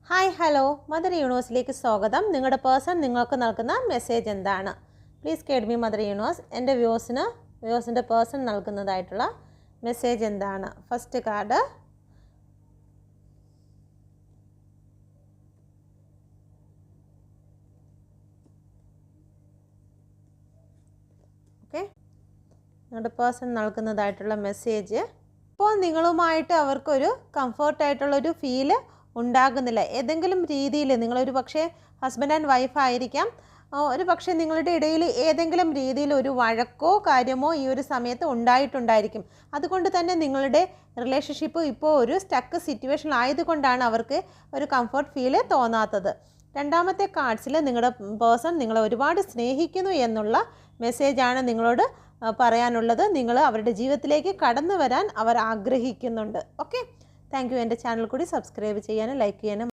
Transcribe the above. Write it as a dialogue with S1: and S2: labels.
S1: Hi hello mother യൂണിവേഴ്സിലേക്ക് സ്വാഗതം. നിങ്ങളുടെ person നിങ്ങൾക്ക് നൽകുന്ന മെസ്സേജ് എന്താണ്? Please guide me mother universe. എൻ്റെ വ്യൂസിൻ്റെ പേഴ്സൺ നൽകുന്നതായിട്ടുള്ള മെസ്സേജ് എന്താണ്? ഫസ്റ്റ് കാർഡ്, ഓക്കെ, നിങ്ങളുടെ പേഴ്സൺ നൽകുന്നതായിട്ടുള്ള മെസ്സേജ്. ഇപ്പോൾ നിങ്ങളുമായിട്ട് അവർക്കൊരു കംഫർട്ടായിട്ടുള്ളൊരു ഫീല് ഉണ്ടാകുന്നില്ല. ഏതെങ്കിലും രീതിയിൽ നിങ്ങളൊരു പക്ഷേ ഹസ്ബൻഡ് ആൻഡ് വൈഫ് ആയിരിക്കാം. ഒരു പക്ഷേ നിങ്ങളുടെ ഇടയിൽ ഏതെങ്കിലും രീതിയിൽ ഒരു വഴക്കോ കാര്യമോ ഈ ഒരു സമയത്ത് ഉണ്ടായിട്ടുണ്ടായിരിക്കും. അതുകൊണ്ട് തന്നെ നിങ്ങളുടെ റിലേഷൻഷിപ്പ് ഇപ്പോൾ ഒരു സ്റ്റക്ക് സിറ്റുവേഷൻ ആയതുകൊണ്ടാണ് അവർക്ക് ഒരു കംഫർട്ട് ഫീല് തോന്നാത്തത്. രണ്ടാമത്തെ കാർഡ്സിൽ നിങ്ങളുടെ പേഴ്സൺ നിങ്ങളെ ഒരുപാട് സ്നേഹിക്കുന്നു എന്നുള്ള മെസ്സേജാണ് നിങ്ങളോട് പറയാനുള്ളത്. നിങ്ങൾ അവരുടെ ജീവിതത്തിലേക്ക് കടന്നു വരാൻ അവർ ആഗ്രഹിക്കുന്നുണ്ട്. Okay, thank you. എൻ്റെ ചാനൽ കൂടി സബ്സ്ക്രൈബ് ചെയ്യാനും ലൈക്ക് ചെയ്യാനും